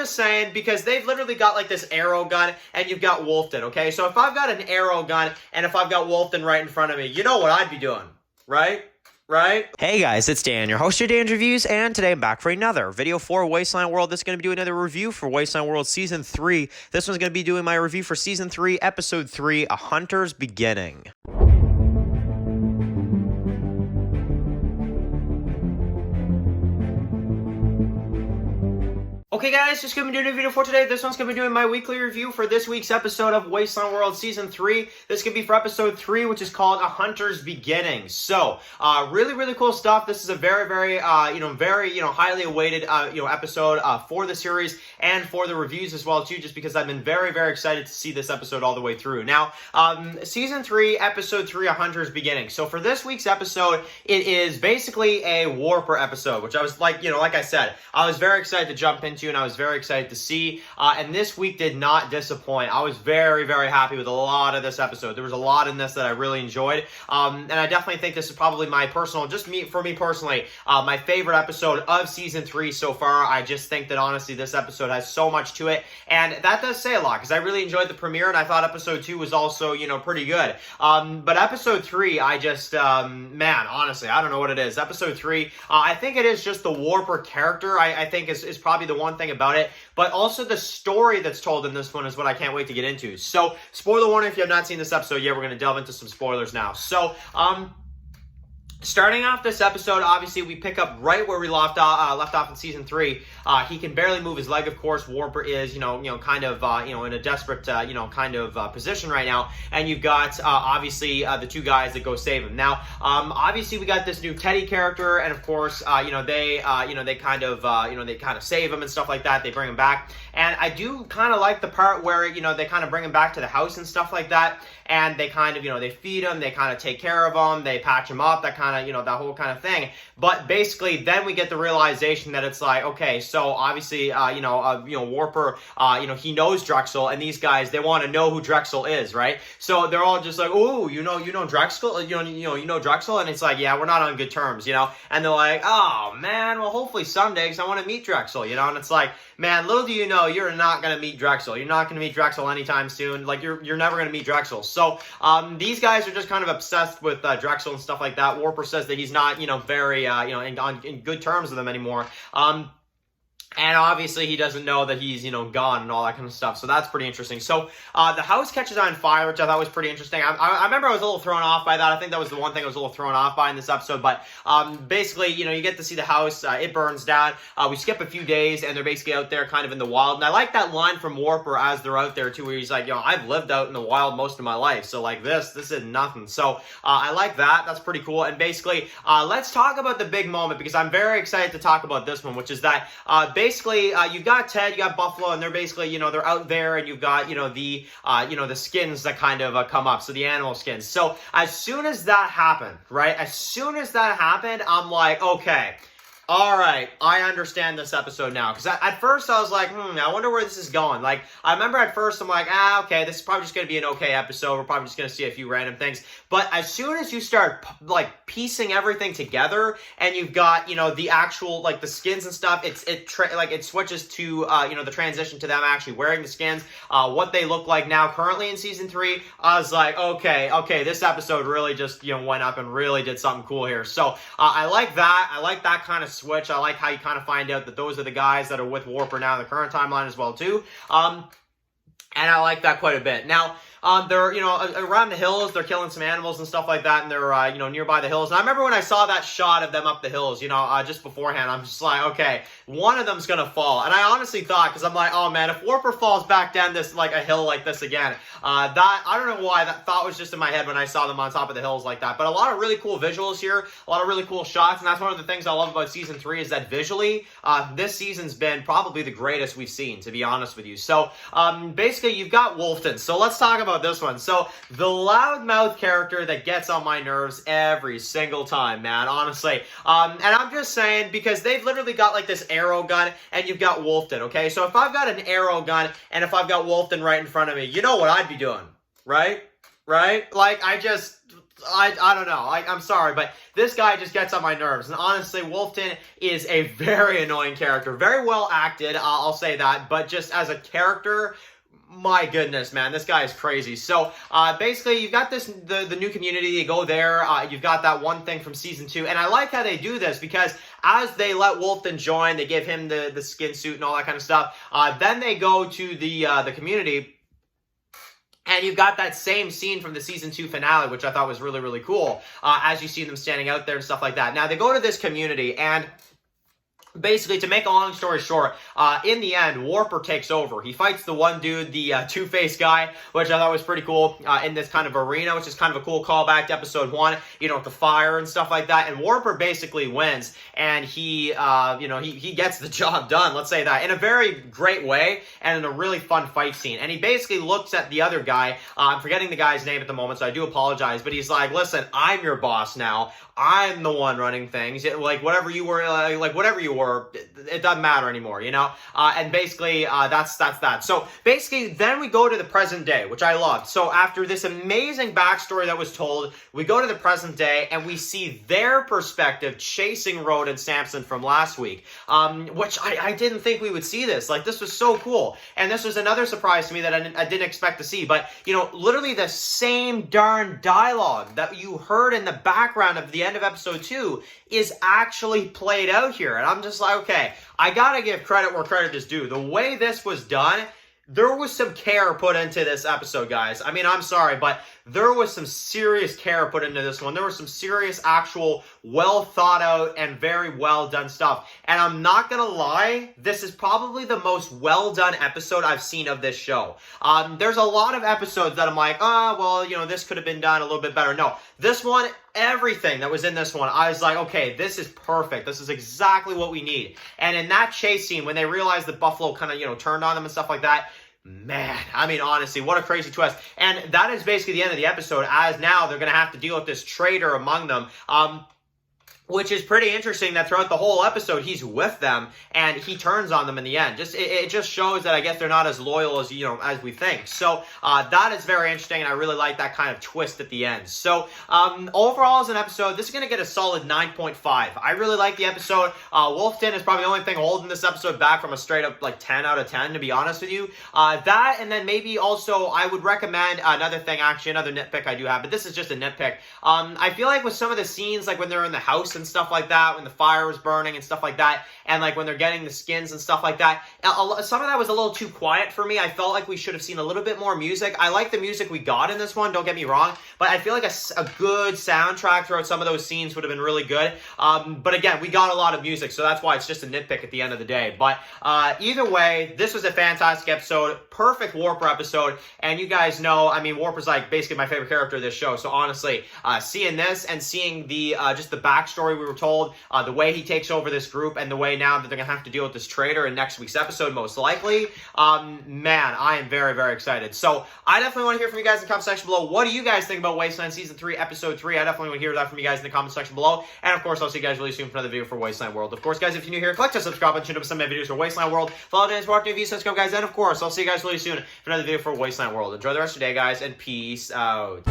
just saying, because they've literally got like this arrow gun and you've got Wolfton, okay? So if I've got an arrow gun and if I've got Wolfton right in front of me, you know what I'd be doing, right? Right? Hey guys, it's Dan, your host of TWD Reviews, and today I'm back for another video for Wasteland World. This is going to be doing another review for Wasteland World Season 3. This one's going to be doing my review for Season 3, Episode 3, A Hunter's Beginning. Okay guys, just going to be doing a video for today. This one's going to be doing my weekly review for this week's episode of Wasteland World Season 3. This could be for Episode 3, which is called A Hunter's Beginning. So, really cool stuff. This is a very highly awaited, episode for the series and for the reviews as well, too, just because I've been very excited to see this episode all the way through. Now, Season 3, Episode 3, A Hunter's Beginning. So, for this week's episode, it is basically a Warper episode, which I was like I said, I was very excited to jump into, and I was very excited to see, and this week did not disappoint. I was very happy with a lot of this episode. There was a lot in this that I really enjoyed, and I definitely think this is probably my personal, for me personally, my favorite episode of Season 3 so far. I just think that honestly this episode has so much to it, and that does say a lot, because I really enjoyed the premiere, and I thought Episode 2 was also, pretty good. But Episode 3, I just, man, honestly, I don't know what it is. Episode 3, I think it is just the Warper character, I think is probably the one thing about it, but also the story that's told in this one is what I can't wait to get into. So, spoiler warning if you have not seen this episode yet, we're going to delve into some spoilers now. So, starting off this episode, obviously, we pick up right where we left off in Season 3. He can barely move his leg, of course. Warper is, in a desperate, position right now. And you've got, obviously, the two guys that go save him. Now, obviously, we got this new Teddy character, and of course, they kind of save him and stuff like that. They bring him back. And I do kind of like the part where, they kind of bring him back to the house and stuff like that. And they kind of, they feed him, they kind of take care of him, they patch him up, that kind of, that whole kind of thing. But basically, then we get the realization that it's like, okay, so obviously, Warper, he knows Drexel, and these guys, they want to know who Drexel is, right? So they're all just like, oh, you know Drexel, you know Drexel, and it's like, yeah, we're not on good terms, And they're like, oh man, well, hopefully someday, because I want to meet Drexel, And it's like, man, little do you know, you're not gonna meet Drexel. You're not gonna meet Drexel anytime soon. Like you're never gonna meet Drexel. So these guys are just kind of obsessed with Drexel and stuff like that. Warper says that he's not, very, in good terms with them anymore. And obviously, he doesn't know that he's, gone and all that kind of stuff. So that's pretty interesting. So the house catches on fire, which I thought was pretty interesting. I remember I was a little thrown off by that. I think that was the one thing I was a little thrown off by in this episode. But basically, you get to see the house. It burns down. We skip a few days, and they're basically out there kind of in the wild. And I like that line from Warper as they're out there, too, where he's like, I've lived out in the wild most of my life. So, like, this is nothing. So I like that. That's pretty cool. And basically, let's talk about the big moment, because I'm very excited to talk about this one, which is that basically, you've got Ted, you got Buffalo, and they're basically, they're out there, and you've got, the skins that kind of come up, so the animal skins. So as soon as that happened, right, I'm like, okay, all right, I understand this episode now. Because at first I was like, I wonder where this is going. Like, I remember at first I'm like, okay, this is probably just going to be an okay episode. We're probably just going to see a few random things. But as soon as you start, piecing everything together, and you've got, the actual, the skins and stuff, it switches to, the transition to them actually wearing the skins, what they look like now currently in Season 3, I was like, okay, this episode really just, went up and really did something cool here. So, I like that. I like that kind of switch. I like how you kind of find out that those are the guys that are with Warper now in the current timeline as well, too. And I like that quite a bit. Now, they're, around the hills, they're killing some animals and stuff like that, and they're, nearby the hills. And I remember when I saw that shot of them up the hills, just beforehand, I'm just like, okay, one of them's gonna fall. And I honestly thought, because I'm like, oh man, if Warper falls back down this, a hill like this again, I don't know why, that thought was just in my head when I saw them on top of the hills like that. But a lot of really cool visuals here, a lot of really cool shots, and that's one of the things I love about Season 3 is that visually, this season's been probably the greatest we've seen, to be honest with you. So, basically, you've got Wolfton. So let's talk about this one. So, the loudmouth character that gets on my nerves every single time, man, honestly. And I'm just saying, because they've literally got, this arrow gun, and you've got Wolfton, okay? So, if I've got an arrow gun, and if I've got Wolfton right in front of me, you know what I'd be doing, right? Right? I don't know. I'm sorry, but this guy just gets on my nerves. And honestly, Wolfton is a very annoying character. Very well acted, I'll say that. But just as a character, my goodness, man, this guy is crazy. So basically, you've got the new community. You go there. You've got that one thing from season 2, and I like how they do this because as they let Wolfton join, they give him the skin suit and all that kind of stuff. Then they go to the community. And you've got that same scene from the season 2 finale, which I thought was really, really cool, as you see them standing out there and stuff like that. Now, they go to this community, and basically, to make a long story short, in the end, Warper takes over. He fights the one dude, the Two-Face guy, which I thought was pretty cool in this kind of arena, which is kind of a cool callback to episode 1, you know, with the fire and stuff like that. And Warper basically wins, and he gets the job done, let's say that, in a very great way and in a really fun fight scene. And he basically looks at the other guy. I'm forgetting the guy's name at the moment, so I do apologize, but he's like, listen, I'm your boss now. I'm the one running things. Like, whatever you were, it doesn't matter anymore, you know? And basically, that's that. So, basically, then we go to the present day, which I loved. So, after this amazing backstory that was told, we go to the present day, and we see their perspective chasing Rhoda and Samson from last week, which I didn't think we would see this. Like, this was so cool. And this was another surprise to me that I didn't expect to see. But, you know, literally the same darn dialogue that you heard in the background of the end of episode 2 is actually played out here. And I'm just like, okay, I gotta give credit where credit is due. The way this was done, there was some care put into this episode, guys. I mean, I'm sorry, but there was some serious care put into this one. There was some serious, actual, well thought out and very well done stuff. And I'm not gonna lie, this is probably the most well done episode I've seen of this show. There's a lot of episodes that I'm like, oh, well, you know, this could have been done a little bit better. No, this one, everything that was in this one, I was like, okay, this is perfect. This is exactly what we need. And in that chase scene, when they realized that Buffalo kind of, you know, turned on them and stuff like that, man, I mean, honestly, what a crazy twist. And that is basically the end of the episode, as now they're going to have to deal with this traitor among them. Which is pretty interesting that throughout the whole episode, he's with them and he turns on them in the end. It just shows that I guess they're not as loyal as, you know, as we think. So that is very interesting, and I really like that kind of twist at the end. So overall as an episode, this is going to get a solid 9.5. I really like the episode. Wolfton is probably the only thing holding this episode back from a straight up like 10 out of 10, to be honest with you. That, and then maybe also I would recommend another thing, actually another nitpick I do have, but this is just a nitpick. I feel like with some of the scenes, like when they're in the house and stuff like that, when the fire was burning and stuff like that, and like when they're getting the skins and stuff like that, some of that was a little too quiet for me. I felt like we should have seen a little bit more music. I like the music we got in this one, don't get me wrong, but I feel like a good soundtrack throughout some of those scenes would have been really good. But again, we got a lot of music, so that's why it's just a nitpick at the end of the day. But either way, this was a fantastic episode, perfect Warper episode, and you guys know, I mean, Warper's like basically my favorite character of this show, so honestly, seeing this and seeing the just the backstory we were told, the way he takes over this group, and the way now that they're going to have to deal with this traitor in next week's episode, most likely, man, I am very, very excited. So, I definitely want to hear from you guys in the comment section below. What do you guys think about Wasteland Season 3, Episode 3? I definitely want to hear that from you guys in the comment section below. And, of course, I'll see you guys really soon for another video for Wasteland World. Of course, guys, if you're new here, click the subscribe button, tune up some of my videos for Wasteland World. Follow Dan's for new videos, subscribe, guys. And, of course, I'll see you guys really soon for another video for Wasteland World. Enjoy the rest of your day, guys, and peace out.